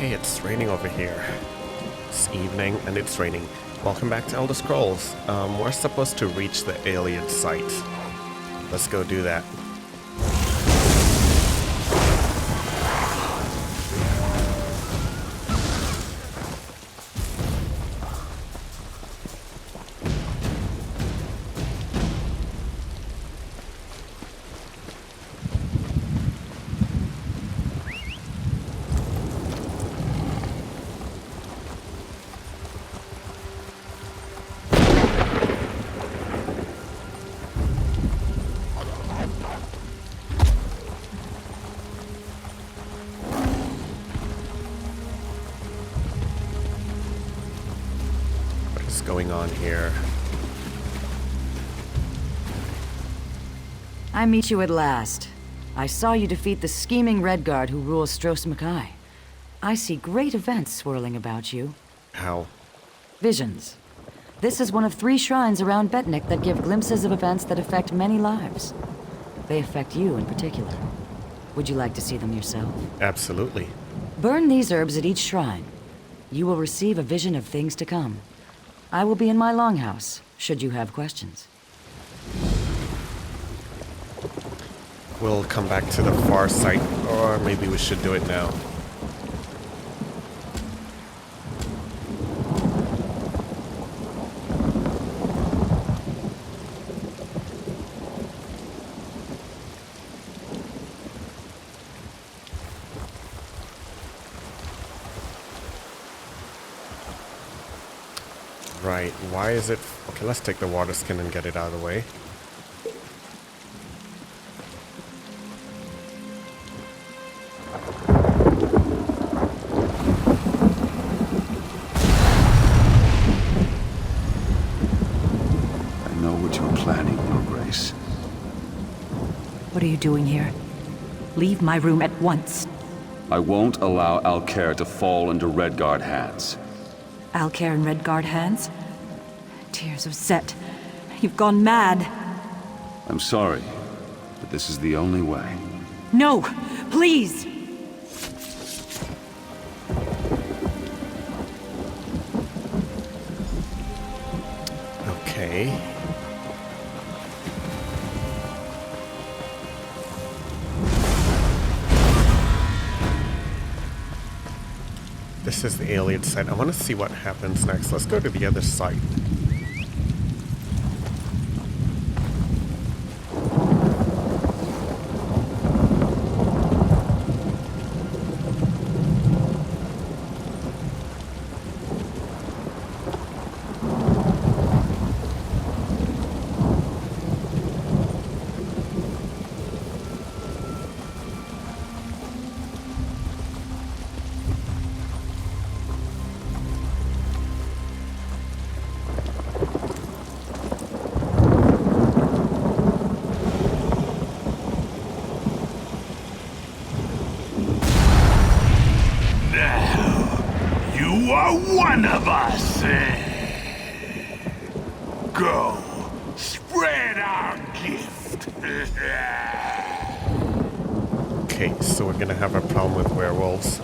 Okay, it's raining over here. It's evening and it's raining. Welcome back to Elder Scrolls. We're supposed to reach the alien site. Let's go do that. Going on here. I meet you at last. I saw you defeat the scheming Redguard who rules Stros Mackay. I see great events swirling about you. How? Visions. This is one of 3 shrines around Betnikh that give glimpses of events that affect many lives. They affect you in particular. Would you like to see them yourself? Absolutely. Burn these herbs at each shrine. You will receive a vision of things to come. I will be in my longhouse, should you have questions. We'll come back to the far site, or maybe we should do it now. Right, why is it... Okay, let's take the water skin and get it out of the way. I know what you're planning, Your Grace. What are you doing here? Leave my room at once. I won't allow Alcair to fall into Redguard hands. Alcair in Redguard hands? Tears of Set. You've gone mad. I'm sorry, but this is the only way. No! Please! Okay. This is the alien site. I want to see what happens next. Let's go to the other site. One of us! Go, spread our gift! Okay, so we're gonna have a problem with werewolves.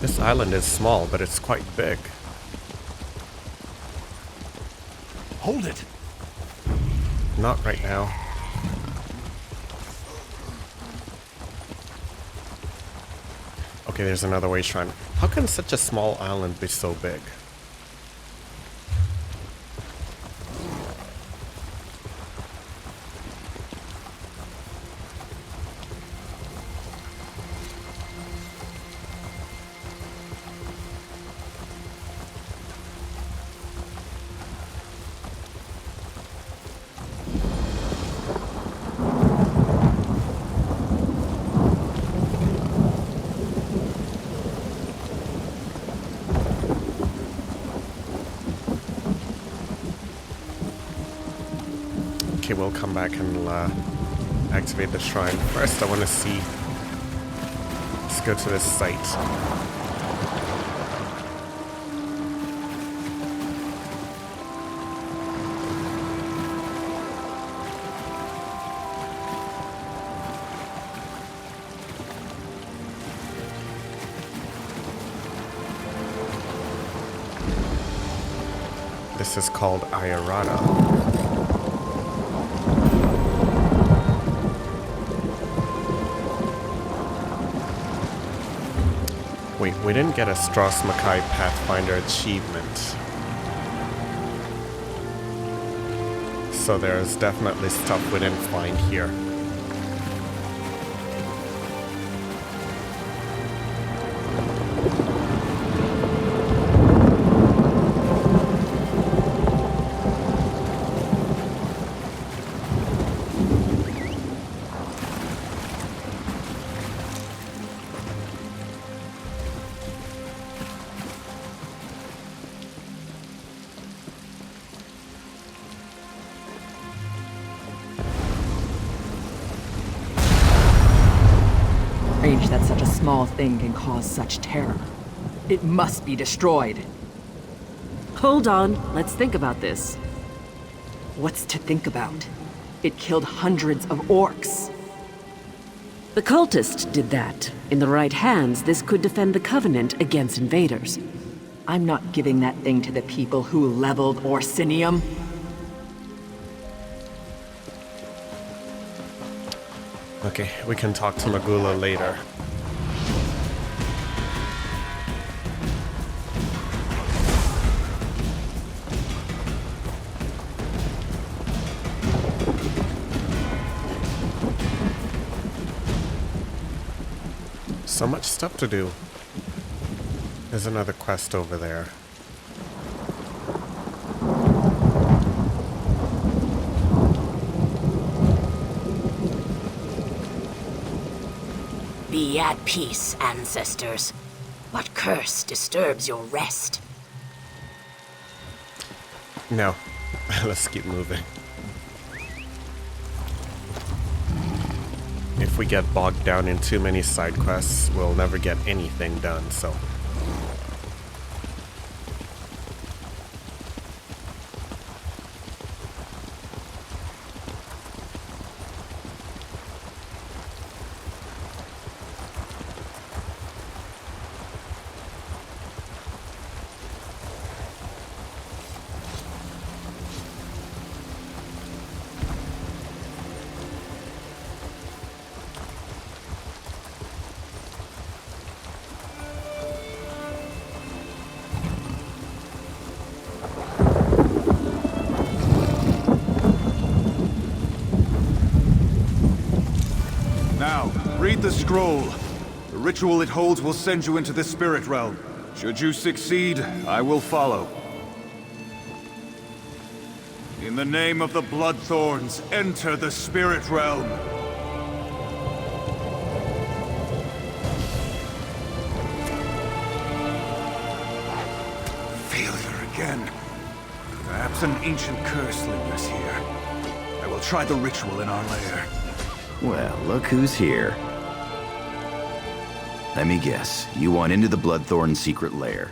This island is small, but it's quite big. Hold it! Not right now. Okay, there's another way shrine. How can such a small island be so big? Okay, we'll come back and activate the shrine. First, I want to see... Let's go to this site. This is called Ayarada. Wait, we didn't get a Strauss Mackay Pathfinder achievement. So there's definitely stuff we didn't find here. Strange that such a small thing can cause such terror. It must be destroyed. Hold on, let's think about this. What's to think about? It killed hundreds of orcs. The cultist did that. In the right hands, this could defend the Covenant against invaders. I'm not giving that thing to the people who leveled Orsinium. Okay, we can talk to Magula later. So much stuff to do. There's another quest over there. Be at peace, ancestors. What curse disturbs your rest? No. Let's keep moving. If we get bogged down in too many side quests, we'll never get anything done, so... Now, read the scroll. The ritual it holds will send you into the spirit realm. Should you succeed, I will follow. In the name of the Bloodthorns, enter the spirit realm. Failure again. Perhaps an ancient curse lingers here. I will try the ritual in our lair. Well, look who's here. Let me guess, you want into the Bloodthorn secret lair.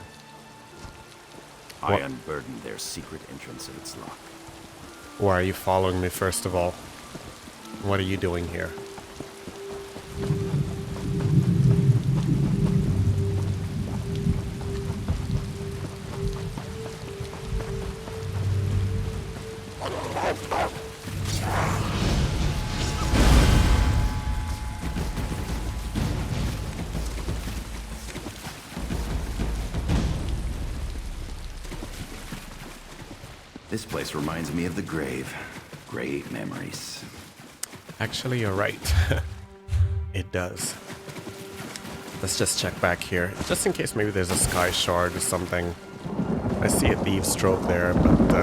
I unburdened their secret entrance of its lock. Why are you following me, first of all? What are you doing here? This place reminds me of the grave. Great memories. Actually, you're right. It does. Let's just check back here, just in case maybe there's a sky shard or something. I see a thieves' trove there, but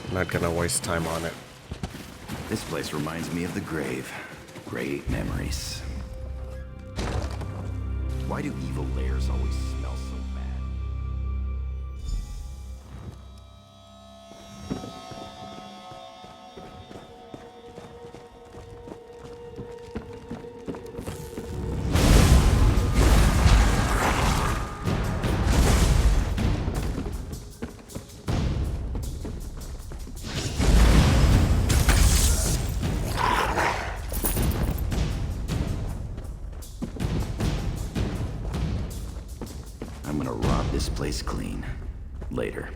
I'm not gonna waste time on it. This place reminds me of the grave. Great memories. Why do evil lairs always smell so bad? this place clean. Later.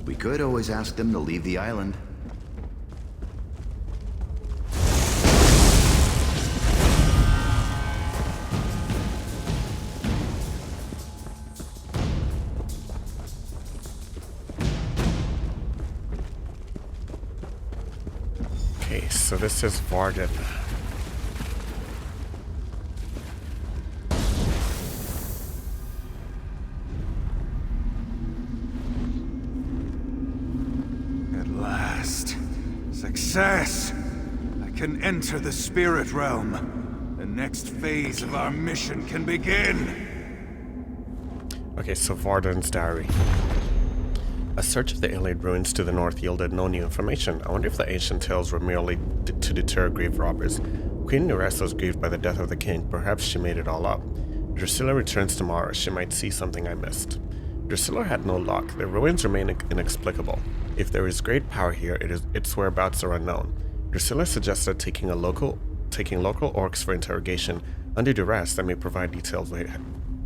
We could always ask them to leave the island. Okay, so this is Varden. Success! I can enter the spirit realm. The next phase of our mission can begin. Okay, so Varden's diary. A search of the Iliad ruins to the north yielded no new information. I wonder if the ancient tales were merely to deter grave robbers. Queen Nerissa was grieved by the death of the king. Perhaps she made it all up. Drusilla returns tomorrow. She might see something I missed. Drusilla had no luck. The ruins remain inexplicable. If there is great power here, its whereabouts are unknown. Drusilla suggested taking local orcs for interrogation. Under duress, that may provide details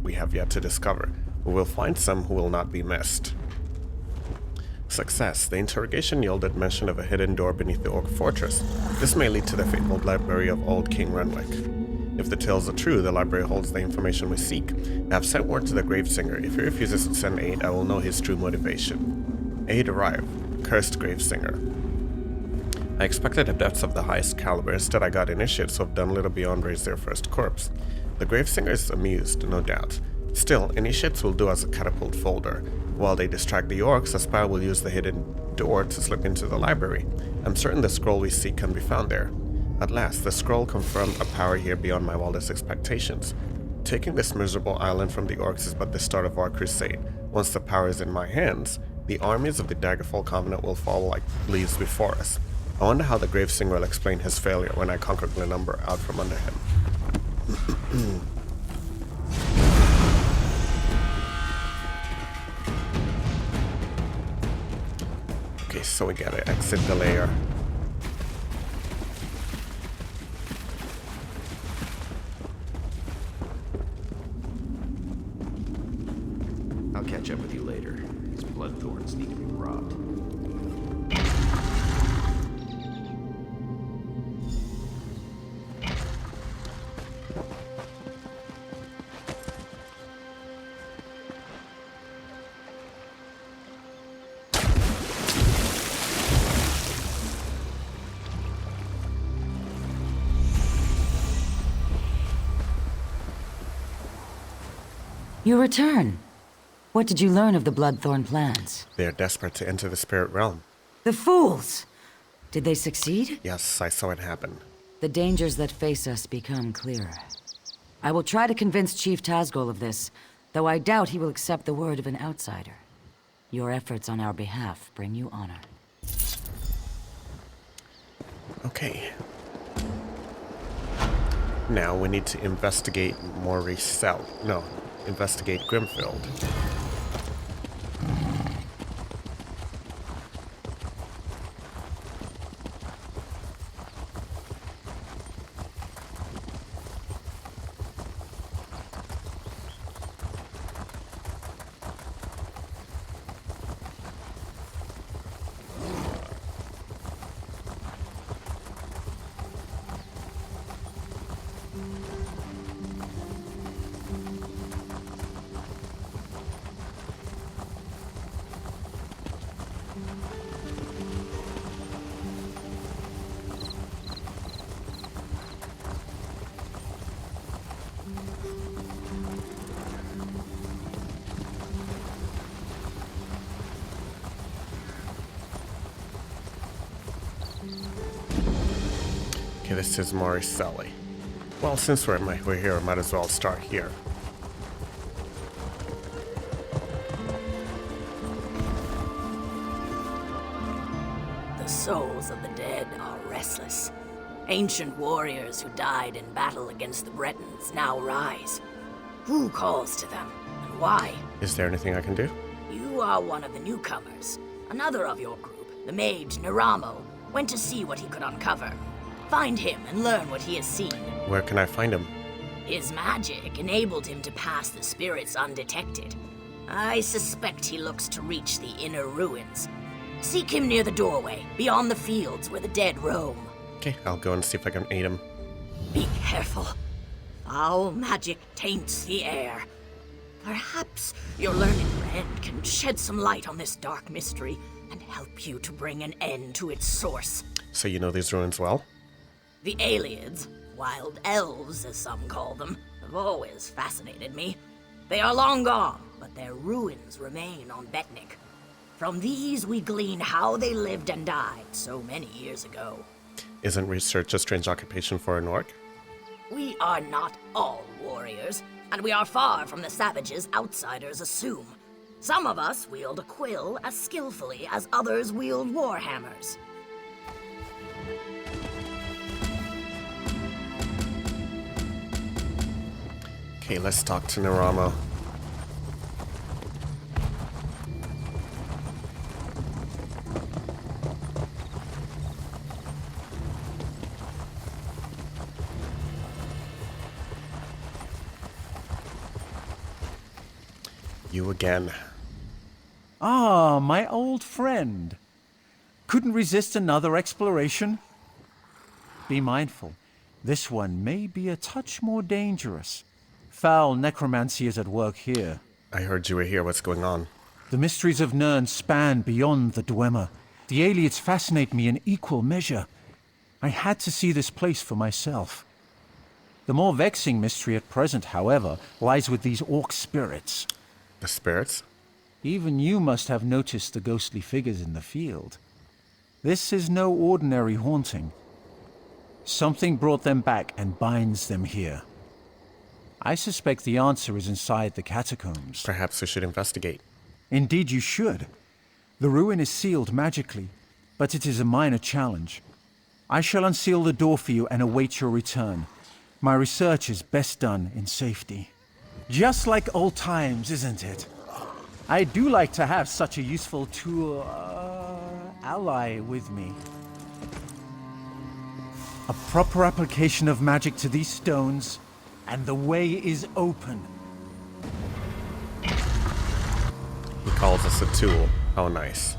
we have yet to discover. We will find some who will not be missed. Success. The interrogation yielded mention of a hidden door beneath the Orc fortress. This may lead to the fabled library of old King Renwick. If the tales are true, the library holds the information we seek. I have sent word to the Gravesinger. If he refuses to send aid, I will know his true motivation. Aid arrived. Cursed Gravesinger. I expected adepts of the highest caliber. Instead, I got initiates who have done little beyond raise their first corpse. The Gravesinger is amused, no doubt. Still, initiates will do as a catapult folder. While they distract the orcs, a spy will use the hidden door to slip into the library. I'm certain the scroll we seek can be found there. At last, the scroll confirmed a power here beyond my wildest expectations. Taking this miserable island from the orcs is but the start of our crusade. Once the power is in my hands, the armies of the Daggerfall Covenant will fall like leaves before us. I wonder how the Gravesinger will explain his failure when I conquer Glenumber out from under him. Okay, so we gotta exit the lair. I'll catch up with you later. These bloodthorns need to be robbed. You return. What did you learn of the Bloodthorn plans? They are desperate to enter the spirit realm. The fools! Did they succeed? Yes, I saw it happen. The dangers that face us become clearer. I will try to convince Chief Tazgol of this, though I doubt he will accept the word of an outsider. Your efforts on our behalf bring you honor. Okay. Now we need to investigate Maurice South. No, investigate Grimfield. Okay, this is Moricelli. Well, since we're here, might as well start here. The souls of the dead are restless. Ancient warriors who died in battle against the Bretons now rise. Who calls to them, and why? Is there anything I can do? You are one of the newcomers. Another of your group, the mage Naramo, went to see what he could uncover. Find him and learn what he has seen. Where can I find him? His magic enabled him to pass the spirits undetected. I suspect he looks to reach the inner ruins. Seek him near the doorway, beyond the fields where the dead roam. Okay, I'll go and see if I can aid him. Be careful. Foul magic taints the air. Perhaps your learned friend can shed some light on this dark mystery and help you to bring an end to its source. So you know these ruins well? The Aliens, wild elves as some call them, have always fascinated me. They are long gone, but their ruins remain on Betnikh. From these we glean how they lived and died so many years ago. Isn't research a strange occupation for an orc? We are not all warriors, and we are far from the savages outsiders assume. Some of us wield a quill as skillfully as others wield warhammers. Okay, let's talk to Naramo. You again. Ah, my old friend. Couldn't resist another exploration? Be mindful. This one may be a touch more dangerous. Foul necromancy is at work here. I heard you were here. What's going on? The mysteries of Nirn span beyond the Dwemer. The aliens fascinate me in equal measure. I had to see this place for myself. The more vexing mystery at present, however, lies with these orc spirits. The spirits? Even you must have noticed the ghostly figures in the field. This is no ordinary haunting. Something brought them back and binds them here. I suspect the answer is inside the catacombs. Perhaps we should investigate. Indeed you should. The ruin is sealed magically, but it is a minor challenge. I shall unseal the door for you and await your return. My research is best done in safety. Just like old times, isn't it? I do like to have such a useful tool, ally with me. A proper application of magic to these stones, and the way is open. He calls us a tool. How nice.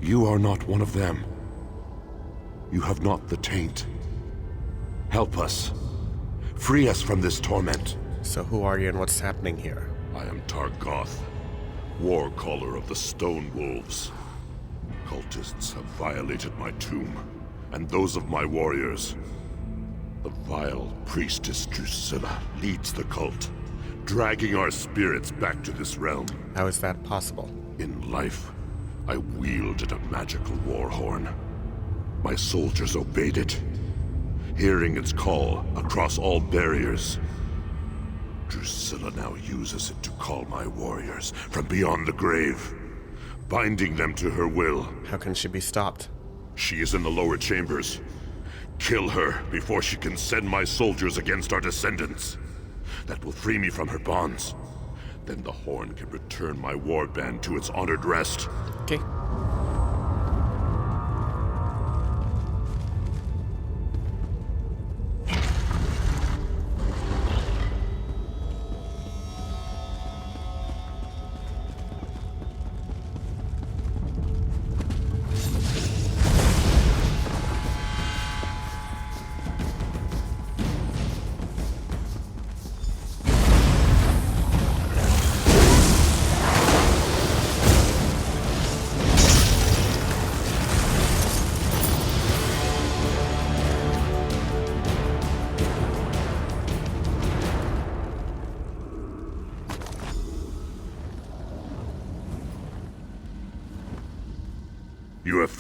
You are not one of them. You have not the taint. Help us. Free us from this torment. So who are you and what's happening here? I am Targoth, war caller of the Stone Wolves. Cultists have violated my tomb, and those of my warriors. The vile priestess Drusilla leads the cult, dragging our spirits back to this realm. How is that possible? In life, I wielded a magical war horn. My soldiers obeyed it, hearing its call across all barriers. Drusilla now uses it to call my warriors from beyond the grave, binding them to her will. How can she be stopped? She is in the lower chambers. Kill her before she can send my soldiers against our descendants. That will free me from her bonds. Then the horn can return my warband to its honored rest. Okay.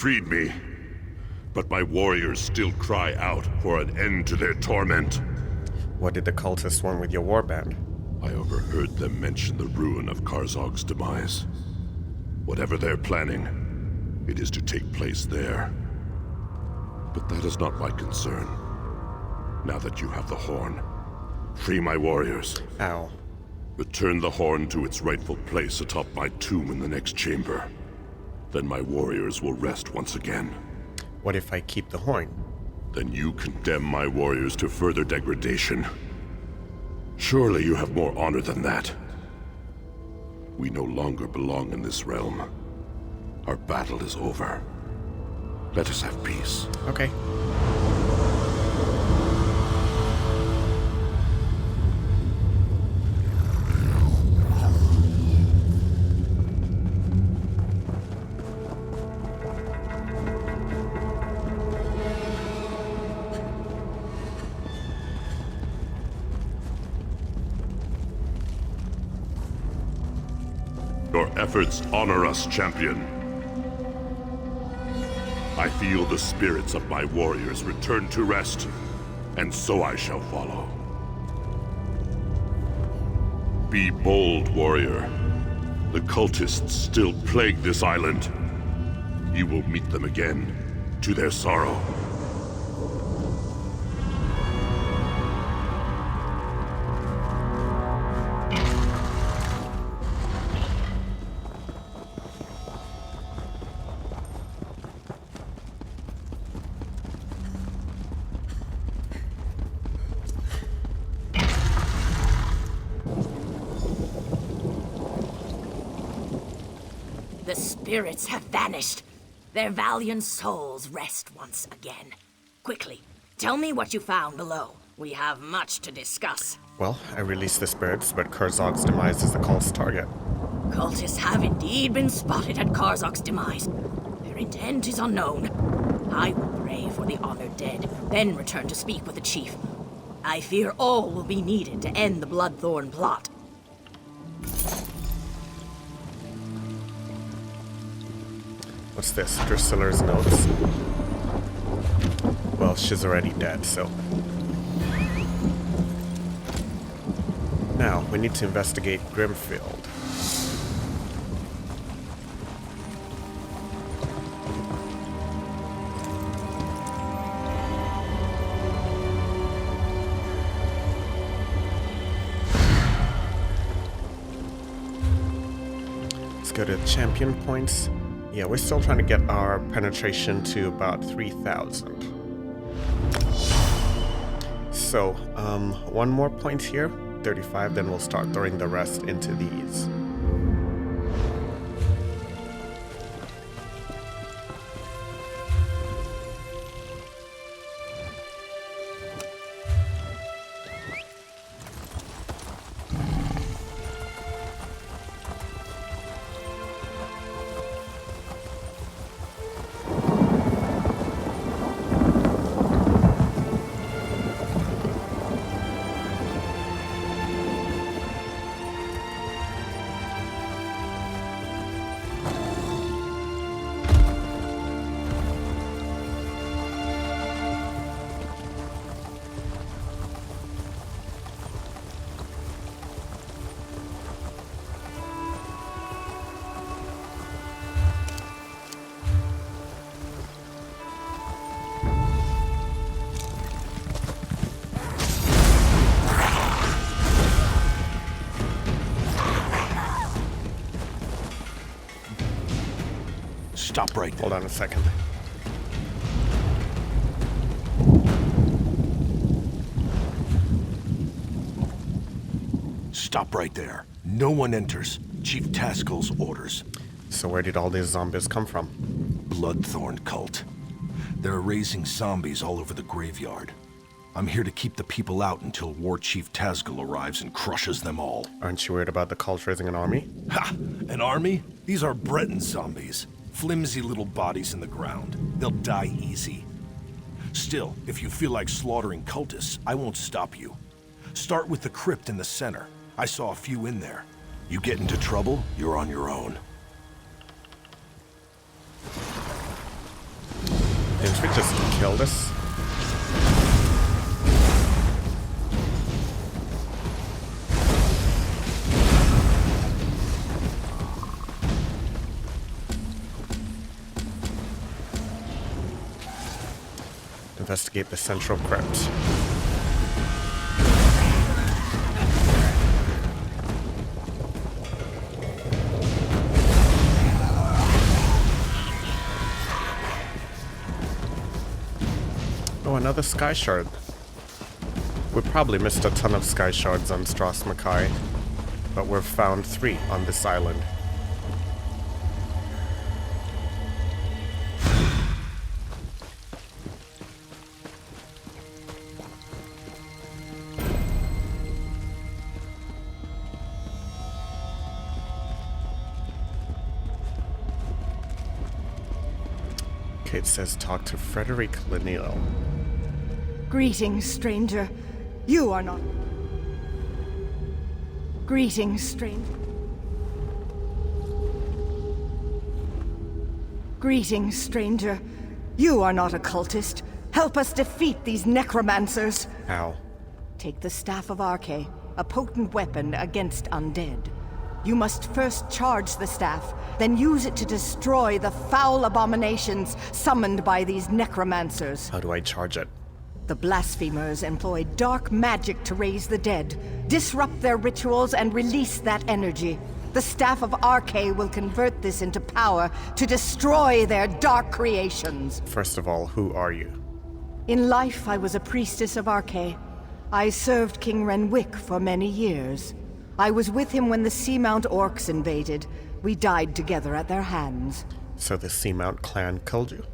freed me. But my warriors still cry out for an end to their torment. What did the cultists want with your warband? I overheard them mention the ruin of Karzog's demise. Whatever they're planning, it is to take place there. But that is not my concern. Now that you have the horn, free my warriors. Ow. Return the horn to its rightful place atop my tomb in the next chamber. Then my warriors will rest once again. What if I keep the horn? Then you condemn my warriors to further degradation. Surely you have more honor than that. We no longer belong in this realm. Our battle is over. Let us have peace. Okay. Your efforts honor us, champion. I feel the spirits of my warriors return to rest, and so I shall follow. Be bold, warrior. The cultists still plague this island. You will meet them again, to their sorrow. The spirits have vanished. Their valiant souls rest once again. Quickly, tell me what you found below. We have much to discuss. Well, I released the spirits, but Karzog's demise is the cult's target. Cultists have indeed been spotted at Karzog's demise. Their intent is unknown. I will pray for the honored dead, then return to speak with the chief. I fear all will be needed to end the Bloodthorn plot. What's this? Drusilla's notes? Well, she's already dead, so... Now, we need to investigate Grimfield. Let's go to champion points. Yeah, we're still trying to get our penetration to about 3,000. So, one more point here, 35, then we'll start throwing the rest into these. Stop right there. Hold on a second. Stop right there. No one enters. Chief Taskel's orders. So where did all these zombies come from? Bloodthorn Cult. They're raising zombies all over the graveyard. I'm here to keep the people out until War Chief Taskel arrives and crushes them all. Aren't you worried about the cult raising an army? Ha! An army? These are Breton zombies. Flimsy little bodies in the ground. They'll die easy. Still, if you feel like slaughtering cultists, I won't stop you. Start with the crypt in the center. I saw a few in there. You get into trouble, you're on your own. Didn't we just kill this? Investigate the central crypt. Oh, another sky shard. We probably missed a ton of sky shards on Stras Makai, but we've found 3 on this island. It says talk to Frederick Leniel. Greetings, stranger. You are not... Greetings, stranger. Greetings, stranger. You are not a cultist. Help us defeat these necromancers. How? Take the Staff of Arche, a potent weapon against undead. You must first charge the staff, then use it to destroy the foul abominations summoned by these necromancers. How do I charge it? The blasphemers employ dark magic to raise the dead, disrupt their rituals, and release that energy. The Staff of Arche will convert this into power to destroy their dark creations. First of all, who are you? In life, I was a priestess of Arche. I served King Renwick for many years. I was with him when the Seamount Orcs invaded. We died together at their hands. So the Seamount Clan killed you?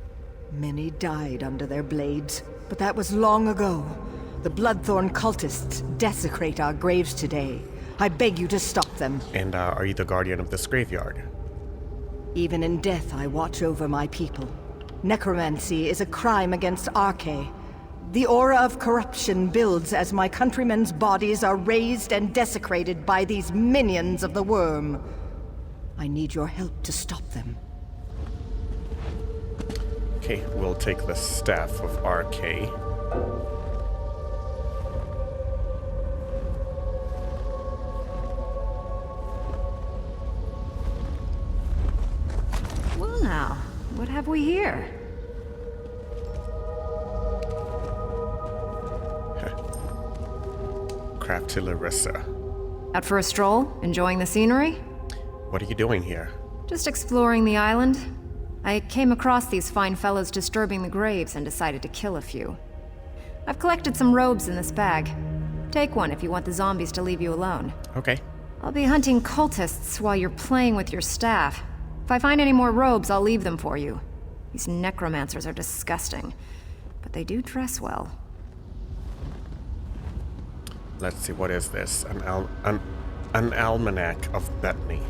Many died under their blades, but that was long ago. The Bloodthorn cultists desecrate our graves today. I beg you to stop them. And are you the guardian of this graveyard? Even in death, I watch over my people. Necromancy is a crime against Arche. The aura of corruption builds as my countrymen's bodies are raised and desecrated by these minions of the worm. I need your help to stop them. Okay, we'll take the Staff of Arche. Well now, what have we here? Crafty Larissa. Out for a stroll? Enjoying the scenery? What are you doing here? Just exploring the island. I came across these fine fellows disturbing the graves and decided to kill a few. I've collected some robes in this bag. Take one if you want the zombies to leave you alone. Okay. I'll be hunting cultists while you're playing with your staff. If I find any more robes, I'll leave them for you. These necromancers are disgusting, but they do dress well. Let's see, what is this? An almanac of Betony.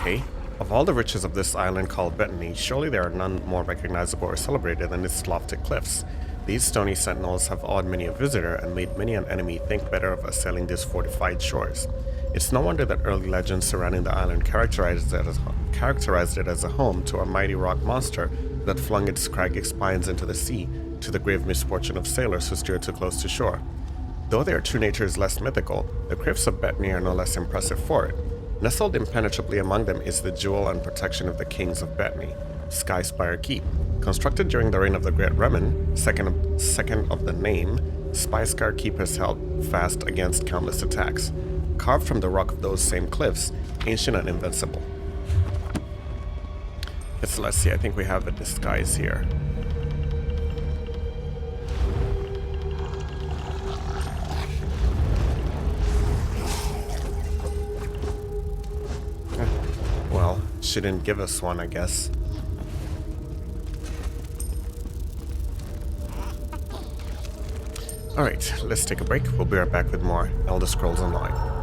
Okay. Of all the riches of this island called Betony, surely there are none more recognizable or celebrated than its lofty cliffs. These stony sentinels have awed many a visitor and made many an enemy think better of assailing these fortified shores. It's no wonder that early legends surrounding the island characterized it as a home to a mighty rock monster that flung its scraggy spines into the sea, to the grave misfortune of sailors who steered too close to shore. Though their true nature is less mythical, the cliffs of Betony are no less impressive for it. Nestled impenetrably among them is the jewel and protection of the kings of Betony, Skyspire Keep. Constructed during the reign of the Great Remen, second of the name, Spyscar Keep has held fast against countless attacks. Carved from the rock of those same cliffs, ancient and invincible. Let's see, I think we have a disguise here. Well, she didn't give us one, I guess. Alright, let's take a break. We'll be right back with more Elder Scrolls Online.